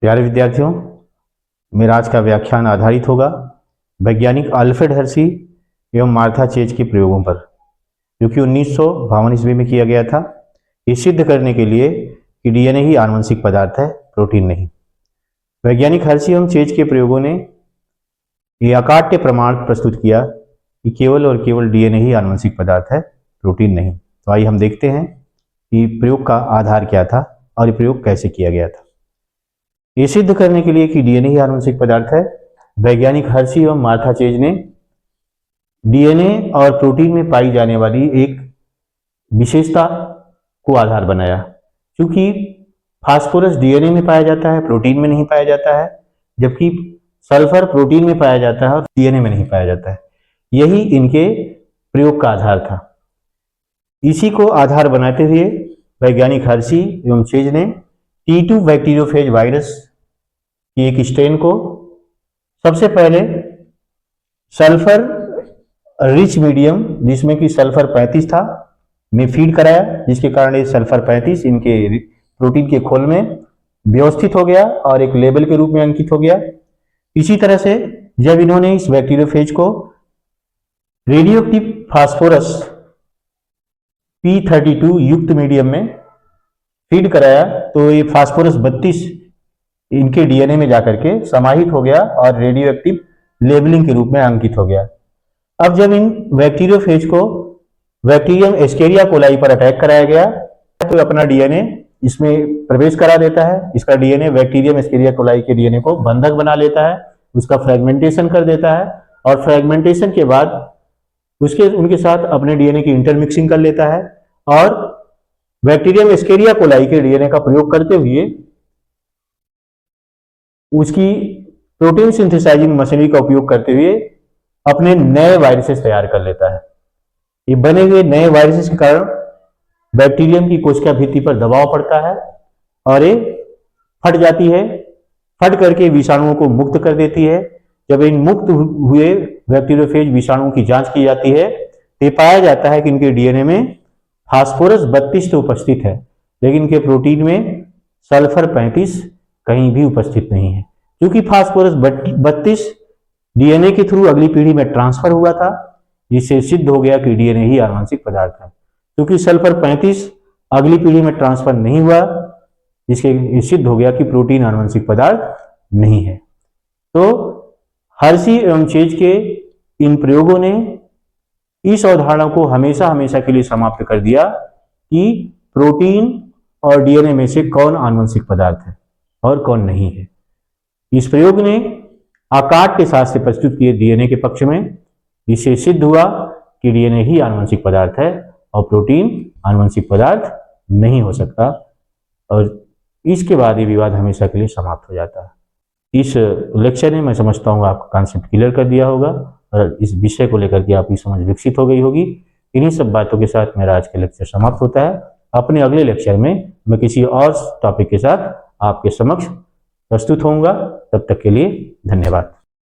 प्यारे विद्यार्थियों, मेरा आज का व्याख्यान आधारित होगा वैज्ञानिक अल्फ्रेड हर्शी एवं मार्था चेज के प्रयोगों पर, जो कि 1952 ईस्वी में किया गया था। ये सिद्ध करने के लिए कि डीएनए ही आनुवंशिक पदार्थ है, प्रोटीन नहीं। वैज्ञानिक हर्शी एवं चेज के प्रयोगों ने ये अकाट्य प्रमाण प्रस्तुत किया कि केवल और केवल डीएनए ही आनुवंशिक पदार्थ है, प्रोटीन नहीं। तो आइए हम देखते हैं कि प्रयोग का आधार क्या था और ये प्रयोग कैसे किया गया था। ये सिद्ध करने के लिए कि डीएनए ही आनुवंशिक पदार्थ है, वैज्ञानिक हर्शी एवं मार्था चेज ने डीएनए और प्रोटीन में पाई जाने वाली एक विशेषता को आधार बनाया। क्योंकि फास्फोरस डीएनए में पाया जाता है, प्रोटीन में नहीं पाया जाता है, जबकि सल्फर प्रोटीन में पाया जाता है और डीएनए में नहीं पाया जाता है। यही इनके प्रयोग का आधार था। इसी को आधार बनाते हुए वैज्ञानिक हर्शी एवं चेज ने T2 बैक्टीरियोफेज वायरस की एक स्ट्रेन को सबसे पहले सल्फर रिच मीडियम, जिसमें कि सल्फर 35 था, में फीड कराया, जिसके कारण ये सल्फर 35 इनके प्रोटीन के खोल में व्यवस्थित हो गया और एक लेबल के रूप में अंकित हो गया। इसी तरह से जब इन्होंने इस बैक्टीरियोफेज को रेडियोएक्टिव फास्फोरस P32 युक्त मीडियम में फीड कराया, तो ये फास्फोरस 32 इनके डीएनए में जाकर के समाहित हो गया और रेडियोएक्टिव लेबलिंग के रूप में अंकित हो गया। अब जब इन बैक्टीरियोफेज को बैक्टीरियम एस्केरिया कोलाई पर अटैक कराया गया, तो अपना डीएनए इसमें प्रवेश करा देता है। इसका डीएनए बैक्टीरियम एस्केरिया कोलाई के डीएनए को बंधक बना लेता है, उसका फ्रेगमेंटेशन कर देता है और फ्रेगमेंटेशन के बाद उनके साथ अपने डीएनए की इंटरमिक्सिंग कर लेता है और बैक्टीरियम एस्केरिया कोलाई के डीएनए का प्रयोग करते हुए उसकी प्रोटीन सिंथेसाइजिंग मशीनरी का उपयोग करते हुए अपने नए वायरसेस तैयार कर लेता है। ये बने हुए नए वायरसेस के कारण बैक्टीरियम की कोशिका भित्ति पर दबाव पड़ता है और ये फट जाती है। फट करके विषाणुओं को मुक्त कर देती है। जब इन मुक्त हुए बैक्टीरियोफेज विषाणुओं की जांच की जाती है, तो पाया जाता है कि इनके डीएनए में फास्फोरस 32 तो उपस्थित है, लेकिन इनके प्रोटीन में सल्फर 35 कहीं भी उपस्थित नहीं है। क्योंकि फास्फोरस 32 डीएनए के थ्रू अगली पीढ़ी में ट्रांसफर हुआ था, जिससे सिद्ध हो गया कि डीएनए ही आनुवंशिक पदार्थ है। क्योंकि सल्फर 35 अगली पीढ़ी में ट्रांसफर नहीं हुआ, जिसके सिद्ध हो गया कि प्रोटीन आनुवंशिक पदार्थ नहीं है। तो हर्शी एवं चेज के इन प्रयोगों ने इस अवधारणा को हमेशा हमेशा के लिए समाप्त कर दिया कि प्रोटीन और डीएनए में से कौन आनुवंशिक पदार्थ है और कौन नहीं है। इस प्रयोग ने अकाट्य शास्त्र प्रस्तुत किए डीएनए के पक्ष में, जिससे सिद्ध हुआ कि डीएनए ही आनुवंशिक पदार्थ है और प्रोटीन आनुवंशिक पदार्थ नहीं हो सकता। और इसके बाद ये विवाद हमेशा के लिए समाप्त हो जाता है। इस लेक्चर ने, मैं समझता हूँ, आपका कॉन्सेप्ट क्लियर कर दिया होगा और इस विषय को लेकर के आपकी समझ विकसित हो गई होगी। इन्हीं सब बातों के साथ मेरा आज का लेक्चर समाप्त होता है। अपने अगले लेक्चर में मैं किसी और टॉपिक के साथ आपके समक्ष प्रस्तुत होऊंगा। तब तक के लिए धन्यवाद।